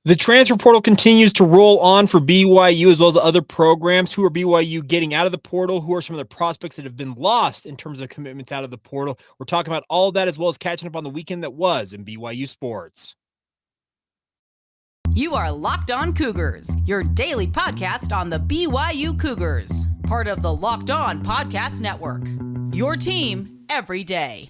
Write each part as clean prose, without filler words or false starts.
The transfer portal continues to roll on for BYU as well as other programs. Who are BYU getting out of the portal? Who are some of the prospects that have been lost in terms of commitments out of the portal? We're talking about all of that as well as catching up on the weekend that was in BYU sports. You are Locked On Cougars, your daily podcast on the BYU Cougars, part of the Locked On Podcast Network. Your team every day.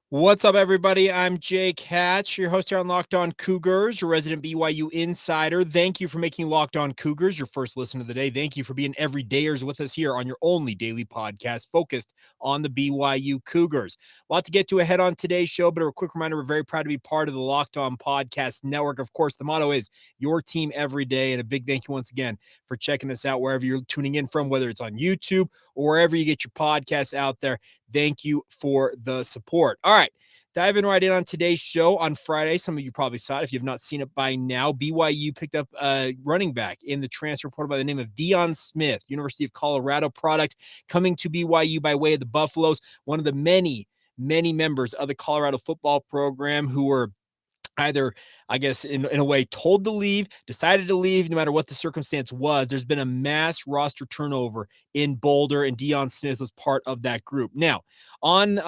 What's up, everybody? I'm Jake Hatch, your host here on Locked On Cougars, your resident BYU insider. Thank you for making Locked On Cougars your first listen of the day. Thank you for being everydayers with us here on your only daily podcast focused on the BYU Cougars. A lot to get to ahead on today's show, but a quick reminder, we're very proud to be part of the Locked On Podcast Network. Of course, the motto is your team every day, and a big thank you once again for checking us out wherever you're tuning in from, whether it's on YouTube or wherever you get your podcasts out there. Thank you for the support. All right, diving right in on today's show on Friday. Some of you probably saw it. If you have not seen it by now, BYU picked up a running back in the transfer portal by the name of Dion Smith, University of Colorado product, coming to BYU by way of the Buffaloes, one of the many members of the Colorado football program who were either, I guess, in a way, told to leave, decided to leave, no matter what the circumstance was. There's been a mass roster turnover in Boulder, and Dion Smith was part of that group. Now, on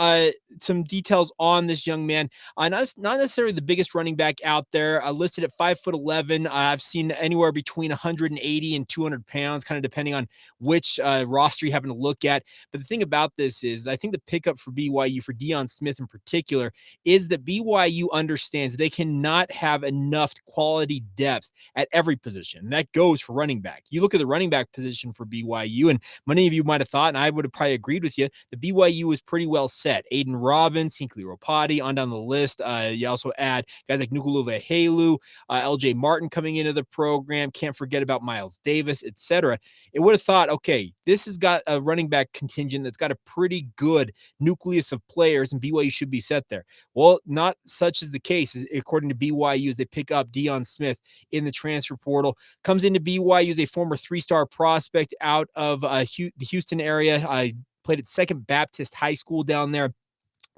some details on this young man, not necessarily the biggest running back out there, listed at 5'11". I've seen anywhere between 180 and 200 pounds, kind of depending on which roster you happen to look at. But the thing about this is, I think the pickup for BYU, for Dion Smith in particular, is that BYU understands they cannot have enough quality depth at every position. That goes for running back. You look at the running back position for BYU, and many of you might have thought, and I would have probably agreed with you, the BYU was pretty well set. Aiden Robbins, Hinkley Ropati, on down the list. You also add guys like Nukulove Helu, LJ Martin coming into the program. Can't forget about Miles Davis, etc. It would have thought, okay, this has got a running back contingent that's got a pretty good nucleus of players, and BYU should be set there. Well, not such is the case, according to BYU, as they pick up Dion Smith in the transfer portal. Comes into BYU as a former three-star prospect out of the Houston area. I played at Second Baptist High School down there.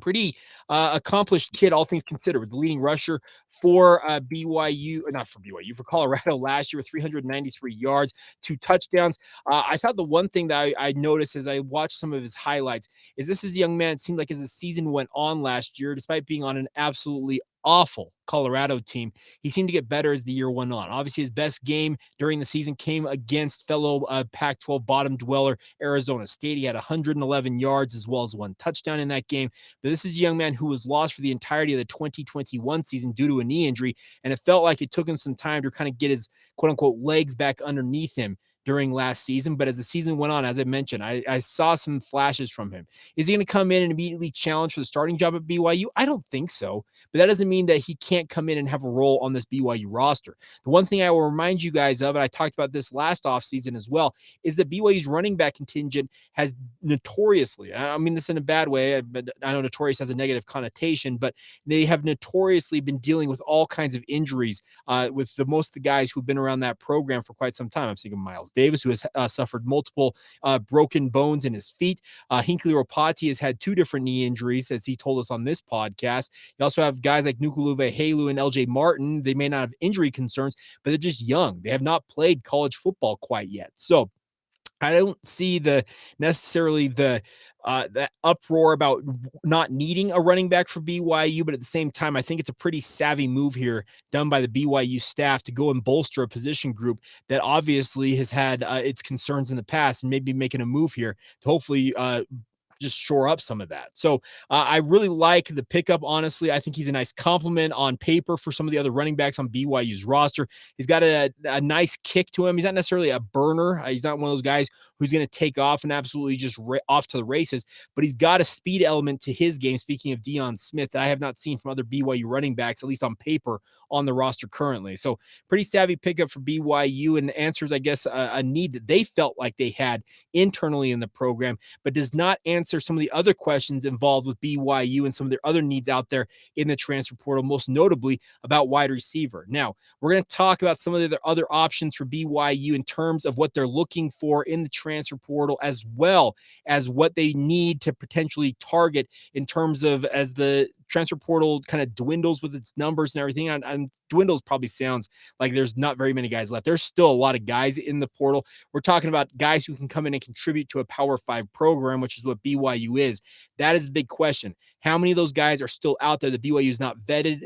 Pretty accomplished kid, all things considered, was the leading rusher for BYU, or not for BYU, for Colorado last year with 393 yards, 2 touchdowns. I thought the one thing that I noticed as I watched some of his highlights is this is a young man, it seemed like as the season went on last year, despite being on an absolutely awful Colorado team, he seemed to get better as the year went on. Obviously, his best game during the season came against fellow Pac-12 bottom dweller Arizona State. He had 111 yards as well as 1 touchdown in that game. But this is a young man who was lost for the entirety of the 2021 season due to a knee injury, and it felt like it took him some time to kind of get his quote-unquote legs back underneath him during last season. But as the season went on, as I mentioned, I saw some flashes from him. Is he going to come in and immediately challenge for the starting job at BYU? I don't think so. But that doesn't mean that he can't come in and have a role on this BYU roster. The one thing I will remind you guys of, and I talked about this last offseason as well, is that BYU's running back contingent has notoriously, I mean this in a bad way, but I know notorious has a negative connotation, but they have notoriously been dealing with all kinds of injuries with most of the guys who've been around that program for quite some time. I'm thinking Miles Davis, who has suffered multiple broken bones in his feet. Hinkley Ropati has had 2 different knee injuries, as he told us on this podcast. You also have guys like Nukulove Helu and LJ Martin. They may not have injury concerns, but they're just young. They have not played college football quite yet. So I don't see necessarily the uproar about not needing a running back for BYU, but at the same time, I think it's a pretty savvy move here done by the BYU staff to go and bolster a position group that obviously has had its concerns in the past, and maybe making a move here to hopefully just shore up some of that. So I really like the pickup, honestly. I think he's a nice compliment on paper for some of the other running backs on BYU's roster. He's got a nice kick to him. He's not necessarily a burner. He's not one of those guys who's going to take off and absolutely just off to the races, but he's got a speed element to his game, speaking of Dion Smith, that I have not seen from other BYU running backs, at least on paper, on the roster currently. So pretty savvy pickup for BYU, and answers, I guess, a need that they felt like they had internally in the program, but does not answer answer some of the other questions involved with BYU and some of their other needs out there in the transfer portal, most notably about wide receiver. Now, we're going to talk about some of the other options for BYU in terms of what they're looking for in the transfer portal, as well as what they need to potentially target in terms of as the transfer portal kind of dwindles with its numbers and everything. And dwindles probably sounds like there's not very many guys left. There's still a lot of guys in the portal. We're talking about guys who can come in and contribute to a Power 5 program, which is what BYU is. That is the big question. How many of those guys are still out there that BYU is not vetted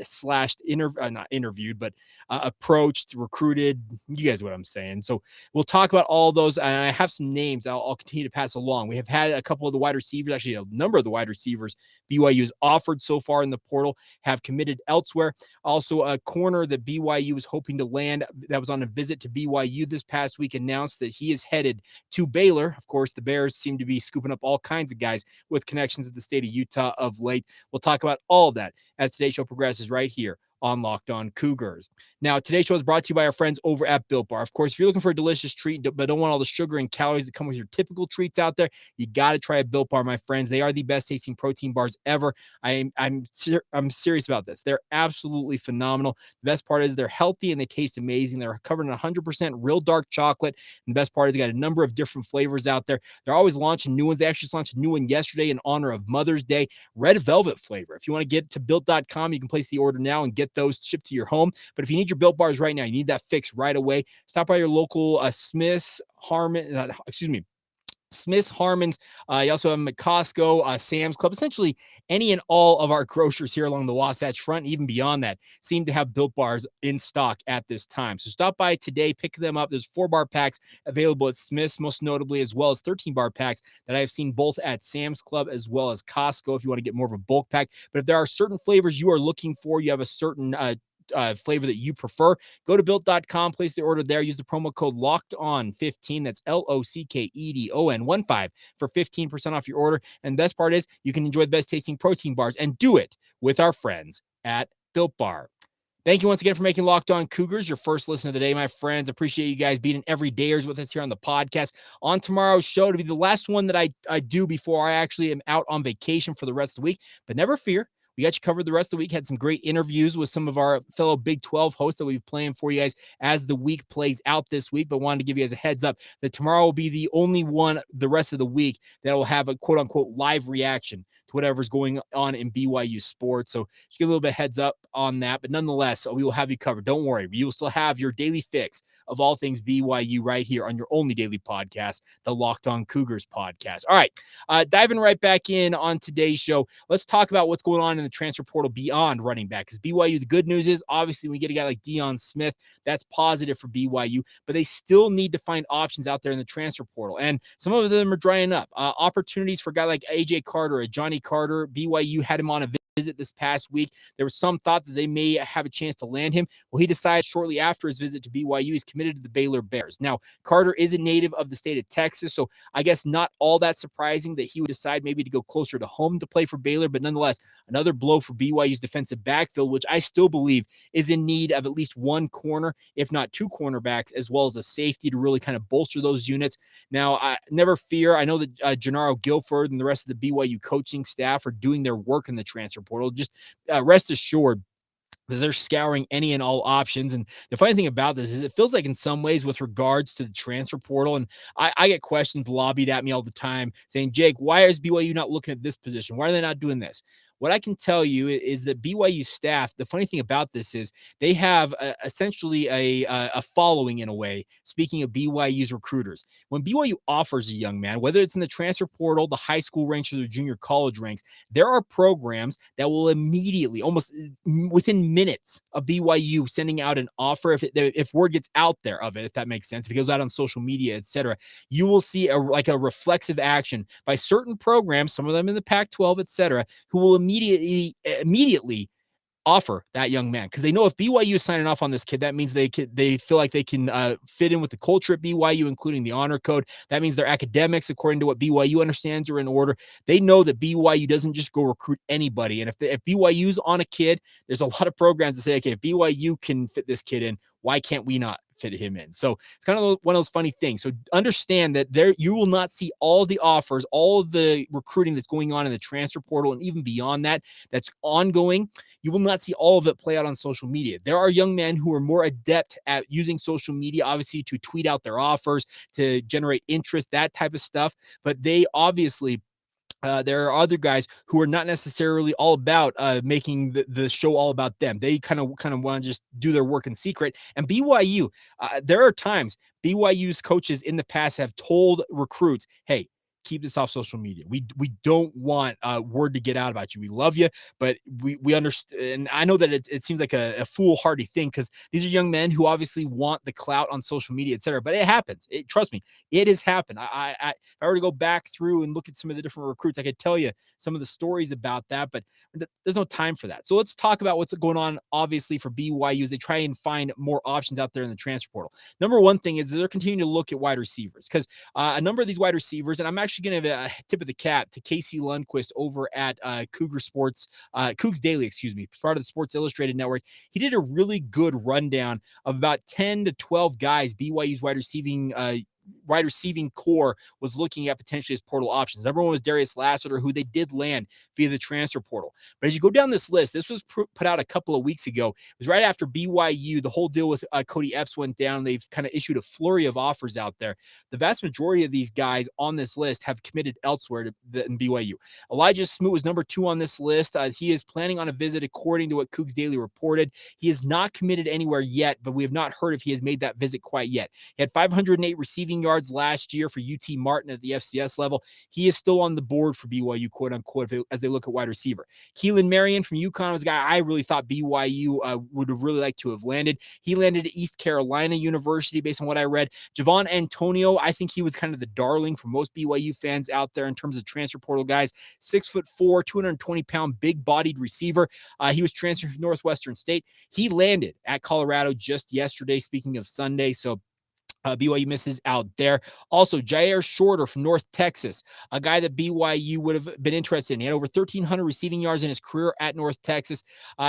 / not interviewed, but approached, recruited? You guys know what I'm saying. So we'll talk about all those. And I have some names I'll continue to pass along. We have had a couple of the wide receivers, actually a number of the wide receivers BYU has offered so far in the portal have committed elsewhere. Also, a corner that BYU was hoping to land that was on a visit to BYU this past week announced that he is headed to Baylor. Of course, the Bears seem to be scooping up all kinds of guys with connections to the state of Utah of late. We'll talk about all of that as today's show progresses right here on Locked On Cougars. Now, today's show is brought to you by our friends over at Built Bar. Of course, if you're looking for a delicious treat but don't want all the sugar and calories that come with your typical treats out there, you got to try a Built Bar, my friends. They are the best tasting protein bars ever. I'm serious about this. They're absolutely phenomenal. The best part is they're healthy and they taste amazing. They're covered in 100% real dark chocolate. And the best part is they got a number of different flavors out there. They're always launching new ones. They actually just launched a new one yesterday in honor of Mother's Day, red velvet flavor. If you want to get to built.com, you can place the order now and get those shipped to your home. But if you need your Built Bars right now, you need that fix right away, stop by your local Smith's Harmons. You also have them at Costco, Sam's Club, essentially any and all of our grocers here along the Wasatch Front, even beyond that, seem to have Built Bars in stock at this time. So stop by today, pick them up. There's 4-bar packs available at Smith's, most notably, as well as 13-bar packs that I have seen both at Sam's Club as well as Costco if you want to get more of a bulk pack. But if there are certain flavors you are looking for, you have a certain flavor that you prefer, go to built.com, place the order there, use the promo code LOCKEDON15, that's LOCKEDON15 for 15% off your order. And the best part is you can enjoy the best tasting protein bars and do it with our friends at Built Bar. Thank you once again for making Locked On Cougars your first listen of the day, my friends. Appreciate you guys being everydayers with us here on the podcast. On tomorrow's show, to be the last one that I do before I actually am out on vacation for the rest of the week, but never fear. We got you covered the rest of the week. Had some great interviews with some of our fellow Big 12 hosts that we'll be playing for you guys as the week plays out this week. But wanted to give you guys a heads up that tomorrow will be the only one the rest of the week that will have a quote unquote live reaction to whatever's going on in BYU sports. So just give a little bit of heads up on that. But nonetheless, we will have you covered. Don't worry. You will still have your daily fix of all things BYU right here on your only daily podcast, the Locked On Cougars podcast. All right. Diving right back in on today's show, let's talk about what's going on in the transfer portal beyond running back. Because BYU, the good news is obviously we get a guy like Dion Smith. That's positive for BYU, but they still need to find options out there in the transfer portal. And some of them are drying up. Opportunities for a guy like AJ Carter or Johnny Carter. BYU had him on a visit this past week. There was some thought that they may have a chance to land him. Well, he decided shortly after his visit to BYU, he's committed to the Baylor Bears. Now, Carter is a native of the state of Texas, so I guess not all that surprising that he would decide maybe to go closer to home to play for Baylor, but nonetheless, another blow for BYU's defensive backfield, which I still believe is in need of at least one corner, if not two cornerbacks, as well as a safety to really kind of bolster those units. Now, never fear. I know that Gennaro Guilford and the rest of the BYU coaching staff are doing their work in the transfer portal. Just rest assured that they're scouring any and all options. And the funny thing about this is it feels like in some ways with regards to the transfer portal, and I get questions lobbied at me all the time saying, Jake, why is BYU not looking at this position? Why are they not doing this? What I can tell you is that BYU staff, the funny thing about this is they have essentially a following in a way, speaking of BYU's recruiters. When BYU offers a young man, whether it's in the transfer portal, the high school ranks, or the junior college ranks, there are programs that will immediately, almost within minutes of BYU sending out an offer, if word gets out there of it, if that makes sense, if it goes out on social media, etc., you will see a reflexive action by certain programs, some of them in the Pac-12, etc., who will immediately offer that young man, because they know if BYU is signing off on this kid, that means they feel like they can fit in with the culture at BYU, including the honor code. That means their academics, according to what BYU understands, are in order. They know that BYU doesn't just go recruit anybody. And if BYU's on a kid, there's a lot of programs that say, okay, if BYU can fit this kid in, why can't we not fit him in. So it's kind of one of those funny things. So understand that there you will not see all the offers, all of the recruiting that's going on in the transfer portal, and even beyond that, that's ongoing. You will not see all of it play out on social media. There are young men who are more adept at using social media, obviously, to tweet out their offers, to generate interest, that type of stuff. But they obviously there are other guys who are not necessarily all about making the show all about them. They kind of want to just do their work in secret. And BYU, there are times BYU's coaches in the past have told recruits, hey, keep this off social media. We don't want word to get out about you. We love you, but we understand. And I know that it seems like a foolhardy thing because these are young men who obviously want the clout on social media, etc. But it happens. Trust me, it has happened. If I were to go back through and look at some of the different recruits, I could tell you some of the stories about that, but there's no time for that. So let's talk about what's going on, obviously, for BYU as they try and find more options out there in the transfer portal. Number one thing is they're continuing to look at wide receivers because a number of these wide receivers, and I'm actually going to have a tip of the cap to Casey Lundquist over at Cougs Daily, part of the Sports Illustrated Network. He did a really good rundown of about 10 to 12 guys BYU's wide receiving core was looking at potentially as portal options. Number one was Darius Lassiter, who they did land via the transfer portal. But as you go down this list, this was put out a couple of weeks ago. It was right after BYU, the whole deal with Cody Epps went down. They've kind of issued a flurry of offers out there. The vast majority of these guys on this list have committed elsewhere than BYU. Elijah Smoot was number 2 on this list. He is planning on a visit according to what Cougs Daily reported. He is not committed anywhere yet, but we have not heard if he has made that visit quite yet. He had 508 receiving yards last year for UT Martin at the FCS level. He is still on the board for BYU, quote unquote, as they look at wide receiver. Keelan Marion from UConn was a guy I really thought BYU would have really liked to have landed. He landed at East Carolina University based on what I read. Javon Antonio, I think he was kind of the darling for most BYU fans out there in terms of transfer portal guys. 6'4", 220-pound, big-bodied receiver. He was transferred from Northwestern State. He landed at Colorado just yesterday, speaking of Sunday, so BYU misses out there. Also, Jair Shorter from North Texas, a guy that BYU would have been interested in. He had over 1,300 receiving yards in his career at North Texas.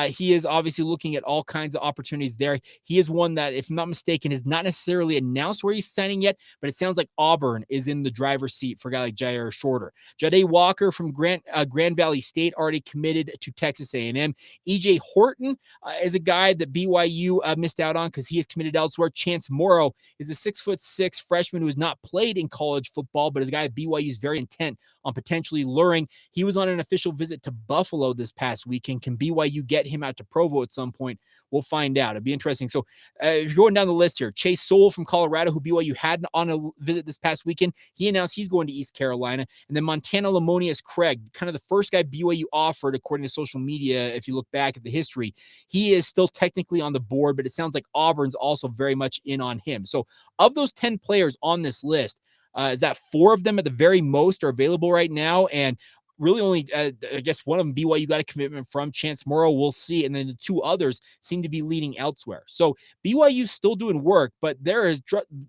He is obviously looking at all kinds of opportunities there. He is one that, if I'm not mistaken, is not necessarily announced where he's signing yet, but it sounds like Auburn is in the driver's seat for a guy like Jair Shorter. Jade Walker from Grand Valley State already committed to Texas A&M. EJ Horton is a guy that BYU missed out on because he is committed elsewhere. Chance Morrow is a 6'6" freshman who has not played in college football, but is a guy at BYU is very intent on potentially luring. He was on an official visit to Buffalo this past weekend. Can BYU get him out to Provo at some point? We'll find out. It'd be interesting. So if you're going down the list here, Chase Sowell from Colorado, who BYU had on a visit this past weekend, he announced he's going to East Carolina. And then Montana Lamonius Craig, kind of the first guy BYU offered, according to social media, if you look back at the history. He is still technically on the board, but it sounds like Auburn's also very much in on him. So of those 10 players on this list, is that 4 of them at the very most are available right now? And really only, I guess, one of them, BYU got a commitment from. Chance Morrow, we'll see. And then the 2 others seem to be leading elsewhere. So BYU's still doing work, but there is,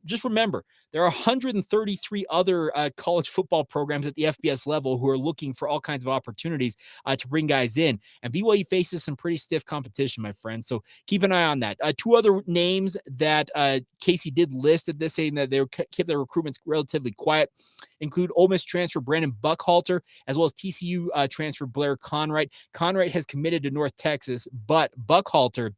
just remember, there are 133 other college football programs at the FBS level who are looking for all kinds of opportunities to bring guys in. And BYU faces some pretty stiff competition, my friend. So keep an eye on that. 2 other names that Casey did list at this, saying that they kept their recruitments relatively quiet, include Ole Miss transfer Brandon Buckhalter, as well as TCU transfer Blair Conright. Conright has committed to North Texas, but Buckhalter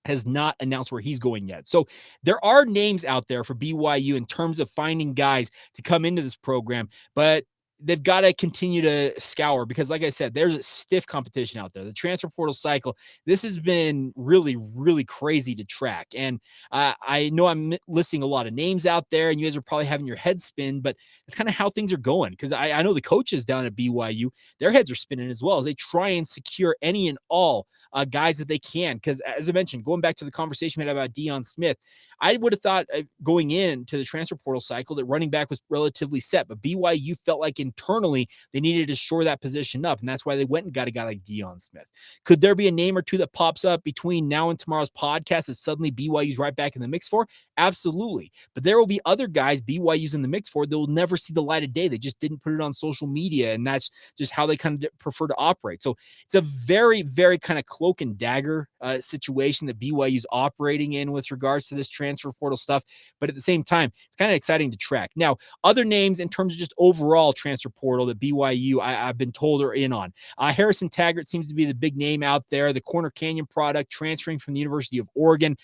has not announced where he's going yet. So there are names out there for BYU in terms of finding guys to come into this program, but they've got to continue to scour because, like I said, there's a stiff competition out there. The transfer portal cycle, this has been really, really crazy to track. And I know I'm listing a lot of names out there, and you guys are probably having your head spin, but it's kind of how things are going. Because I know the coaches down at BYU, their heads are spinning as well as they try and secure any and all guys that they can. Because as I mentioned, going back to the conversation we had about Dion Smith, I would have thought going into the transfer portal cycle that running back was relatively set, but BYU felt like in internally they needed to shore that position up, and that's why they went and got a guy like Dion Smith. Could there be a name or two that pops up between now and tomorrow's podcast that suddenly BYU's right back in the mix for? Absolutely. But there will be other guys BYU's in the mix for that will never see the light of day. They just didn't put it on social media, and that's just how they kind of prefer to operate. So it's a very, very kind of cloak and dagger situation that BYU's operating in with regards to this transfer portal stuff. But at the same time, it's kind of exciting to track. Now, other names in terms of just overall transfer portal that BYU, I've been told, are in on. Harrison Taggart seems to be the big name out there, the Corner Canyon product, transferring from the University of Oregon.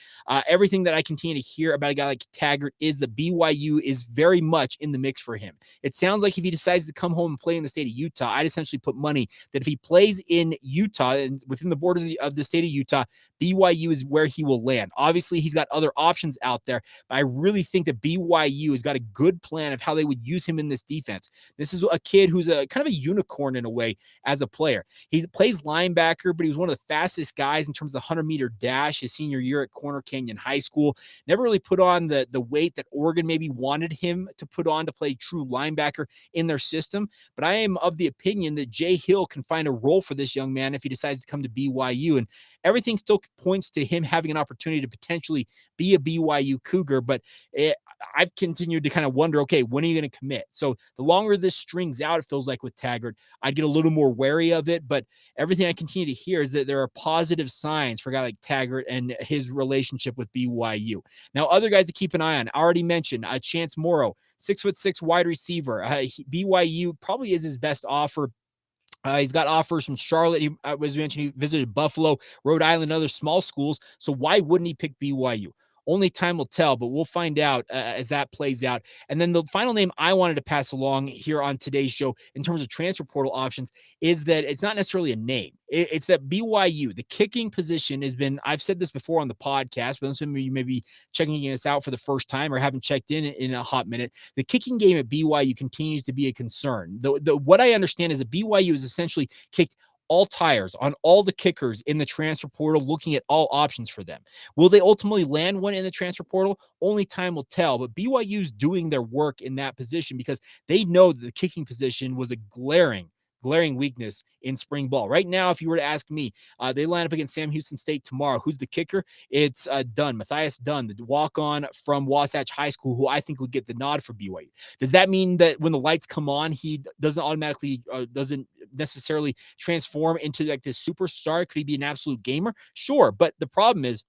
Everything that I continue to hear about a guy like Taggart is that BYU is very much in the mix for him. It sounds like if he decides to come home and play in the state of Utah, I'd essentially put money that if he plays in Utah and within the borders of the state of Utah, BYU is where he will land. Obviously, he's got other options out there, but I really think that BYU has got a good plan of how they would use him in this defense. This is a kid who's a kind of a unicorn in a way as a player. He plays linebacker, but he was one of the fastest guys in terms of the 100-meter dash his senior year at Corner Canyon High School. Never really put on the weight that Oregon maybe wanted him to put on to play true linebacker in their system. But I am of the opinion that Jay Hill can find a role for this young man if he decides to come to BYU. And everything still points to him having an opportunity to potentially be a BYU Cougar. But I've continued to kind of wonder, okay, when are you going to commit? So the longer this strings out, it feels like with Taggart, I'd get a little more wary of it. But everything I continue to hear is that there are positive signs for a guy like Taggart and his relationship with BYU. Now, other guys to keep an eye on, I already mentioned Chance Morrow, 6'6" wide receiver. BYU probably is his best offer. He's got offers from Charlotte. He, as mentioned, he visited Buffalo, Rhode Island, other small schools. So why wouldn't he pick BYU? Only time will tell, but we'll find out as that plays out. And then the final name I wanted to pass along here on today's show in terms of transfer portal options is that it's not necessarily a name. It's that BYU, the kicking position has been, I've said this before on the podcast, but some of you may be checking this out for the first time or haven't checked in a hot minute. The kicking game at BYU continues to be a concern. What I understand is that BYU is essentially kicked all tires on all the kickers in the transfer portal, looking at all options for them. Will they ultimately land one in the transfer portal? Only time will tell, but BYU's doing their work in that position because they know that the kicking position was a glaring weakness in spring ball. Right now, if you were to ask me, they line up against Sam Houston State tomorrow. Who's the kicker? It's Dunn, Matthias Dunn, the walk-on from Wasatch High School, who I think would get the nod for BYU. Does that mean that when the lights come on, he doesn't automatically, doesn't necessarily transform into like this superstar? Could he be an absolute gamer? Sure, but the problem is,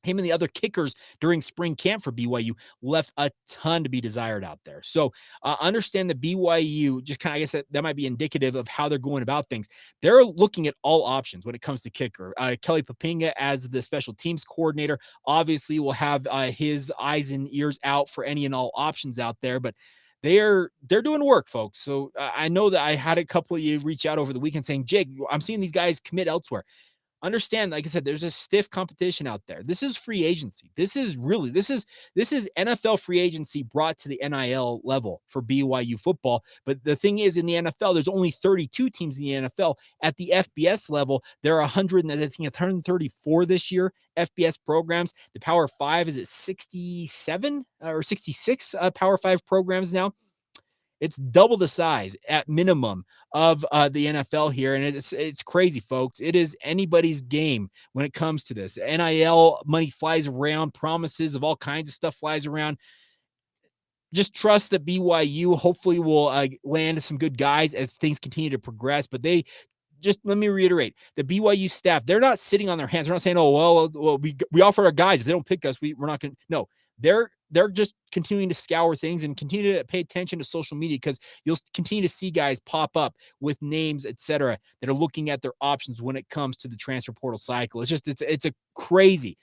him and the other kickers during spring camp for BYU left a ton to be desired out there. So understand that BYU just kind of, I guess that might be indicative of how they're going about things. They're looking at all options when it comes to kicker. Kelly Papinga as the special teams coordinator obviously will have his eyes and ears out for any and all options out there, but they're doing work, folks. So I know that I had a couple of you reach out over the weekend saying, Jake, I'm seeing these guys commit elsewhere. Understand, like I said, there's a stiff competition out there. This is free agency. This is NFL free agency brought to the NIL level for BYU football. But the thing is, in the NFL, there's only 32 teams in the NFL. At the FBS level, there are 134 this year FBS programs. The Power 5 is at 67 or 66 Power 5 programs now. It's double the size at minimum of the NFL here. And it's crazy, folks. It is anybody's game when it comes to this. NIL money flies around, promises of all kinds of stuff flies around. Just trust that BYU hopefully will land some good guys as things continue to progress. But let me reiterate, the BYU staff, they're not sitting on their hands. They're not saying, oh, well, we offer our guys. If they don't pick us, we're not going to. No, they're just continuing to scour things and continue to pay attention to social media because you'll continue to see guys pop up with names, et cetera, that are looking at their options when it comes to the transfer portal cycle. It's a crazy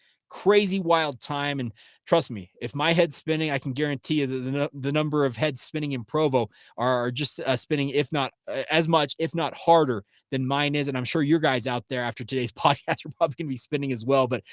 wild time. And trust me, if my head's spinning, I can guarantee you that the number of heads spinning in Provo are just spinning, if not as much, if not harder than mine is. And I'm sure your guys out there after today's podcast are probably going to be spinning as well. But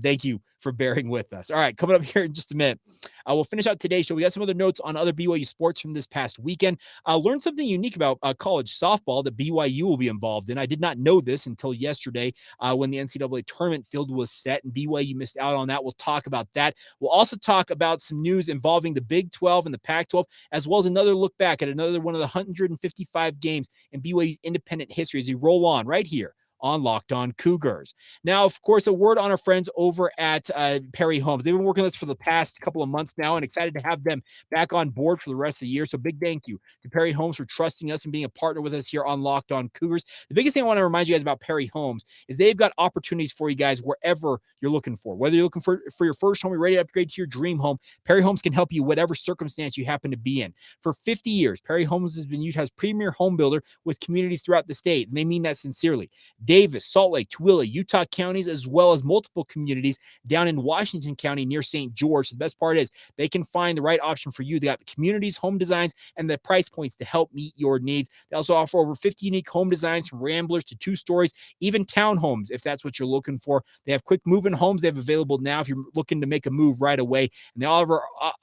thank you for bearing with us. All right, coming up here in just a minute, we'll finish out today's show. We got some other notes on other BYU sports from this past weekend. Learned something unique about college softball that BYU will be involved in. I did not know this until yesterday when the NCAA tournament field was set and BYU missed out on that. We'll talk about that. We'll also talk about some news involving the Big 12 and the Pac-12, as well as another look back at another one of the 155 games in BYU's independent history as we roll on right here on Locked On Cougars. Now, of course, a word on our friends over at Perry Homes. They've been working with us for the past couple of months now, and excited to have them back on board for the rest of the year. So big thank you to Perry Homes for trusting us and being a partner with us here on Locked On Cougars. The biggest thing I want to remind you guys about Perry Homes is they've got opportunities for you guys wherever you're looking for. Whether you're looking for your first home, you're ready to upgrade to your dream home, Perry Homes can help you whatever circumstance you happen to be in. For 50 years, Perry Homes has been Utah's premier home builder with communities throughout the state, and they mean that sincerely. Davis, Salt Lake, Tooele, Utah counties, as well as multiple communities down in Washington County near St. George. So the best part is they can find the right option for you. They got communities, home designs, and the price points to help meet your needs. They also offer over 50 unique home designs from ramblers to 2 stories, even townhomes if that's what you're looking for. They have quick move-in homes they have available now if you're looking to make a move right away. And they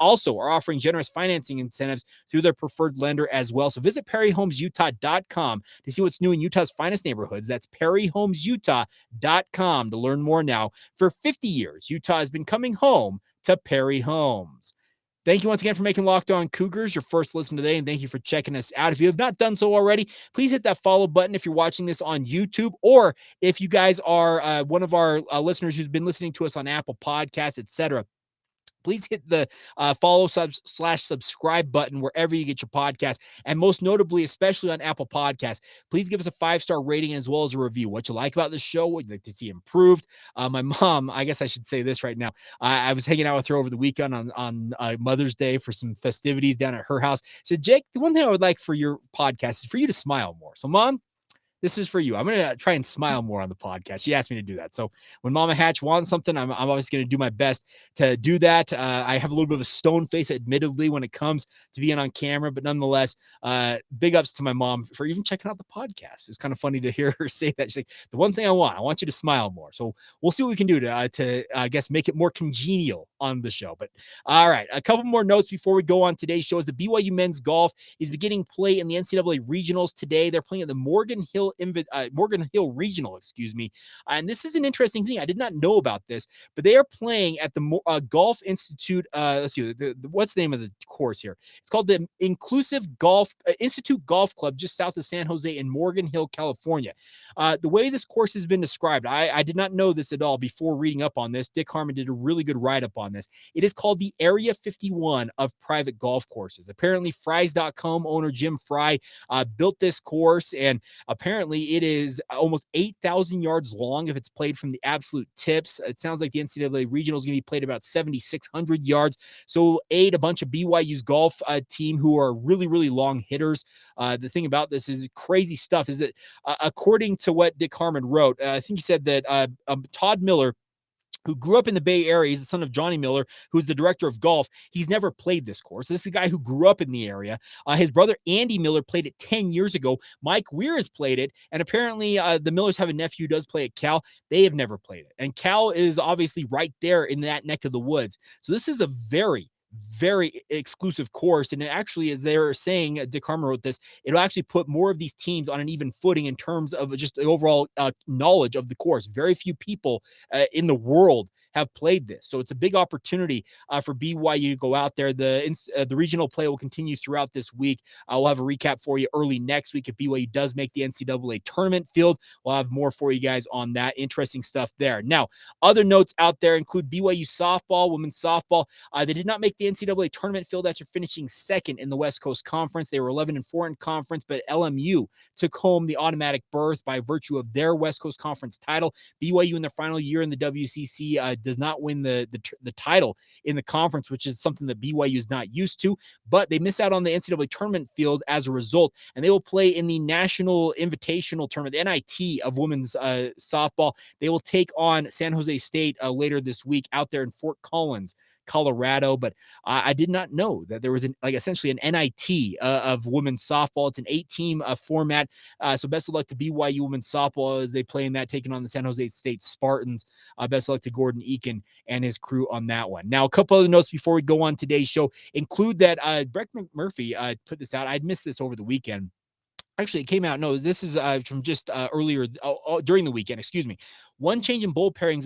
also are offering generous financing incentives through their preferred lender as well. So visit PerryHomesUtah.com to see what's new in Utah's finest neighborhoods. That's PerryHomesUtah.com to learn more now. For 50 years, Utah has been coming home to Perry Homes. Thank you once again for making Locked On Cougars your first listen today, and thank you for checking us out. If you have not done so already, please hit that follow button if you're watching this on YouTube, or if you guys are one of our listeners who's been listening to us on Apple Podcasts, etc. Please hit the follow/subscribe button wherever you get your podcast. And most notably, especially on Apple Podcasts, please give us a 5-star rating as well as a review. What you like about the show, what you'd like to see improved. My mom, I guess I should say this right now. I was hanging out with her over the weekend on Mother's Day for some festivities down at her house. She said, Jake, the one thing I would like for your podcast is for you to smile more. So, Mom, this is for you. I'm going to try and smile more on the podcast. She asked me to do that. So when Mama Hatch wants something, I'm obviously going to do my best to do that. I have a little bit of a stone face, admittedly, when it comes to being on camera, but nonetheless, big ups to my mom for even checking out the podcast. It was kind of funny to hear her say that. She's like, the one thing I want you to smile more. So we'll see what we can do to I guess, make it more congenial on the show. But all right, a couple more notes before we go on today's show is the BYU men's golf is beginning play in the NCAA Regionals today. They're playing at the Morgan Hill Regional, and this is an interesting thing. I did not know about this, but they are playing at the Golf Institute. Let's see, what's the name of the course here? It's called the Inclusive Golf Institute Golf Club, just south of San Jose in Morgan Hill, California. The way this course has been described, I did not know this at all before reading up on this. Dick Harmon did a really good write-up on this. It is called the Area 51 of private golf courses. Apparently, Fries.com owner Jim Fry built this course, and apparently it is almost 8,000 yards long if it's played from the absolute tips. It sounds like the NCAA Regional is going to be played about 7,600 yards. So aid a bunch of BYU's golf team who are really, really long hitters. The thing about this is crazy stuff is that according to what Dick Harmon wrote, I think he said that Todd Miller, who grew up in the Bay Area, he's the son of Johnny Miller, who's the director of golf. He's never played this course. This is a guy who grew up in the area. His brother, Andy Miller, played it 10 years ago. Mike Weir has played it. And apparently the Millers have a nephew who does play at Cal. They have never played it. And Cal is obviously right there in that neck of the woods. So this is a very exclusive course. And it actually, as they're saying, Dick Harmon wrote this, it'll actually put more of these teams on an even footing in terms of just the overall knowledge of the course. Very few people in the world have played this. So it's a big opportunity for BYU to go out there. The regional play will continue throughout this week. We'll have a recap for you early next week if BYU does make the NCAA tournament field. We'll have more for you guys on that. Interesting stuff there. Now, other notes out there include BYU softball, women's softball. They did not make the NCAA tournament field after finishing second in the West Coast Conference. They were 11-4 in conference, but LMU took home the automatic berth by virtue of their West Coast Conference title. BYU in their final year in the WCC does not win the title in the conference, which is something that BYU is not used to, but they miss out on the NCAA tournament field as a result, and they will play in the National Invitational Tournament, the NIT of women's softball. They will take on San Jose State later this week out there in Fort Collins, Colorado. But I did not know that there was essentially an NIT of women's softball. It's an 8-team format. So best of luck to BYU women's softball as they play in that, taking on the San Jose State Spartans. Best of luck to Gordon Eakin and his crew on that one. Now, a couple other notes before we go on today's show include that Breck McMurphy put this out. I'd missed this over the weekend. Actually, it came out. No, this is from just earlier during the weekend. Excuse me. One change in bowl pairings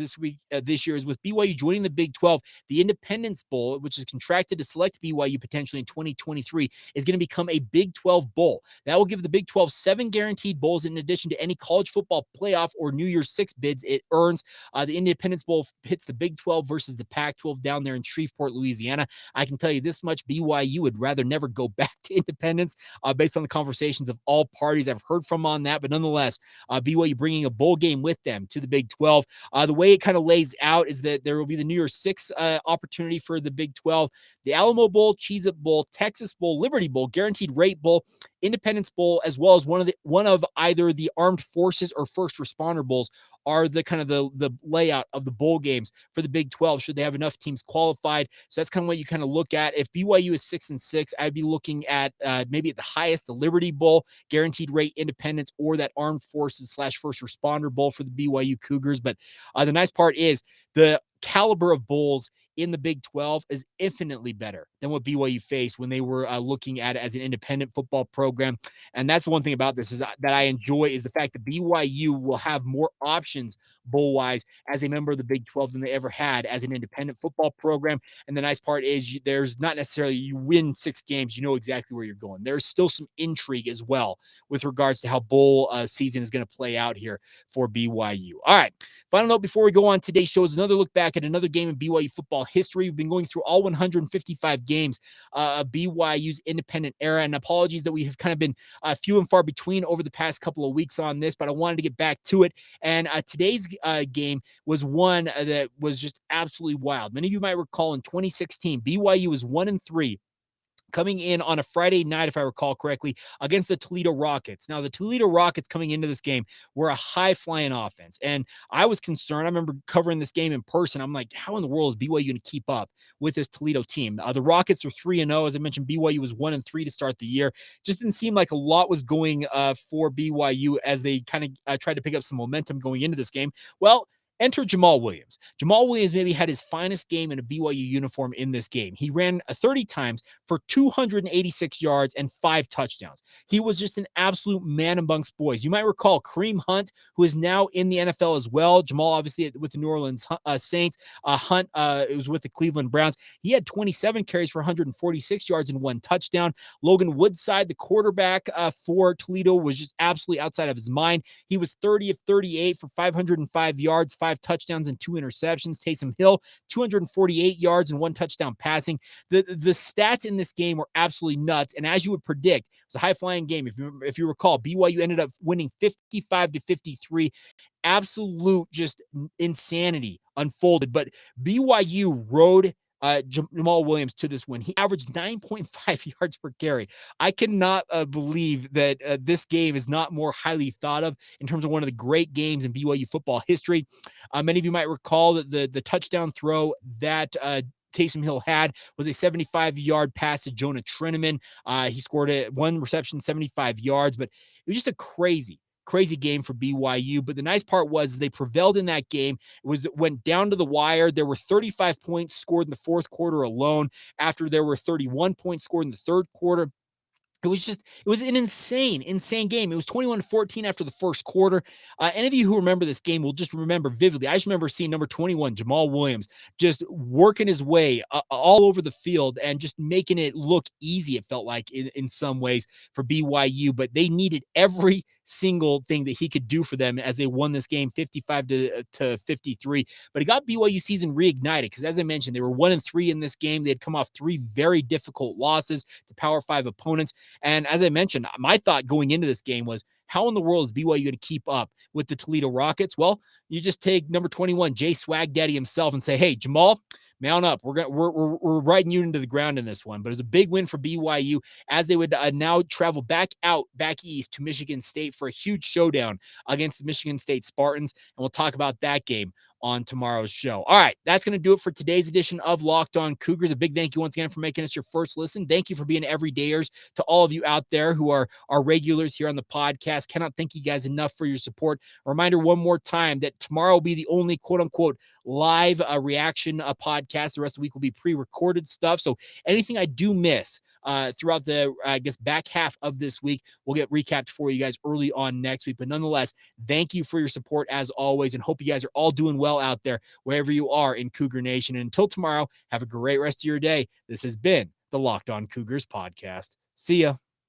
this year is with BYU joining the Big 12. The Independence Bowl, which is contracted to select BYU potentially in 2023, is going to become a Big 12 bowl. That will give the Big 12 7 guaranteed bowls in addition to any college football playoff or New Year's Six bids it earns. The Independence Bowl hits the Big 12 versus the Pac-12 down there in Shreveport, Louisiana. I can tell you this much: BYU would rather never go back to independence based on the conversations of all parties I've heard from on that. But nonetheless, BYU bringing a bowl game with them to the Big 12. The way it kind of lays out is that there will be the New Year's Six opportunity for the Big 12, the Alamo Bowl, Cheez-It Bowl, Texas Bowl, Liberty Bowl, Guaranteed Rate Bowl, Independence Bowl, as well as one of either the Armed Forces or First Responder Bowls are the kind of the layout of the bowl games for the Big 12 should they have enough teams qualified. So that's kind of what you kind of look at. If BYU is 6-6, I'd be looking at maybe at the highest, the Liberty Bowl, Guaranteed Rate Independence, or that Armed Forces / First Responder Bowl for the BYU Cougars. But the nice part is the caliber of bowls in the Big 12 is infinitely better than what BYU faced when they were looking at it as an independent football program. And that's the one thing about this is that I enjoy is the fact that BYU will have more options bowl-wise as a member of the Big 12 than they ever had as an independent football program. And the nice part is there's not necessarily you win 6 games, you know exactly where you're going. There's still some intrigue as well with regards to how bowl season is going to play out here for BYU. All right, final note before we go on today's show is another look back at another game in BYU football history. We've been going through all 155 games of BYU's independent era, and apologies that we have kind of been few and far between over the past couple of weeks on this, but I wanted to get back to it. And today's game was one that was just absolutely wild. Many of you might recall in 2016, BYU was 1-3. Coming in on a Friday night, if I recall correctly, against the Toledo Rockets. Now, the Toledo Rockets coming into this game were a high-flying offense, and I was concerned. I remember covering this game in person. I'm like, how in the world is BYU going to keep up with this Toledo team? The Rockets were 3-0. As I mentioned, BYU was 1-3 to start the year. Just didn't seem like a lot was going for BYU as they kind of tried to pick up some momentum going into this game. Well, enter Jamal Williams. Jamal Williams maybe had his finest game in a BYU uniform in this game. He ran 30 times for 286 yards and 5 touchdowns. He was just an absolute man amongst boys. You might recall Kareem Hunt, who is now in the NFL as well. Jamal, obviously, with the New Orleans Saints. Hunt, it was with the Cleveland Browns. He had 27 carries for 146 yards and 1 touchdown. Logan Woodside, the quarterback for Toledo, was just absolutely outside of his mind. He was 30 of 38 for 505 yards, 5 touchdowns and 2 interceptions. Taysom Hill, 248 yards and 1 touchdown passing. The stats in this game were absolutely nuts. And as you would predict, it was a high-flying game. If you recall, BYU ended up winning 55-53. Absolute just insanity unfolded. But BYU rode Jamal Williams to this win. He averaged 9.5 yards per carry. I cannot believe that this game is not more highly thought of in terms of one of the great games in BYU football history. Many of you might recall that the touchdown throw that Taysom Hill had was a 75-yard pass to Jonah Trineman. He scored 1 reception, 75 yards, but it was just a crazy game for BYU. But the nice part was they prevailed in that game. It went down to the wire. There were 35 points scored in the fourth quarter alone after there were 31 points scored in the third quarter. It was an insane game. It was 21-14 after the first quarter. Any of you who remember this game will just remember vividly. I just remember seeing number 21, Jamal Williams, just working his way all over the field and just making it look easy, it felt like, in some ways for BYU. But they needed every single thing that he could do for them as they won this game 55-53. But it got BYU season reignited because, as I mentioned, they were 1-3 in this game. They had come off 3 very difficult losses to Power 5 opponents. And as I mentioned, my thought going into this game was, how in the world is BYU going to keep up with the Toledo Rockets? Well, you just take number 21, Jay Swag Daddy himself, and say, hey, Jamal, mount up. We're riding you into the ground in this one. But it was a big win for BYU as they would now travel back east to Michigan State for a huge showdown against the Michigan State Spartans. And we'll talk about that game on tomorrow's show. All right, that's going to do it for today's edition of Locked On Cougars. A big thank you once again for making us your first listen. Thank you for being everydayers. To all of you out there who are regulars here on the podcast, cannot thank you guys enough for your support. A reminder one more time that tomorrow will be the only quote-unquote live reaction podcast. The rest of the week will be pre-recorded stuff. So anything I do miss throughout the, back half of this week, we'll get recapped for you guys early on next week. But nonetheless, thank you for your support as always, and hope you guys are all doing well out there wherever you are in Cougar Nation. And until tomorrow, have a great rest of your day. This has been the Locked On Cougars podcast. See ya.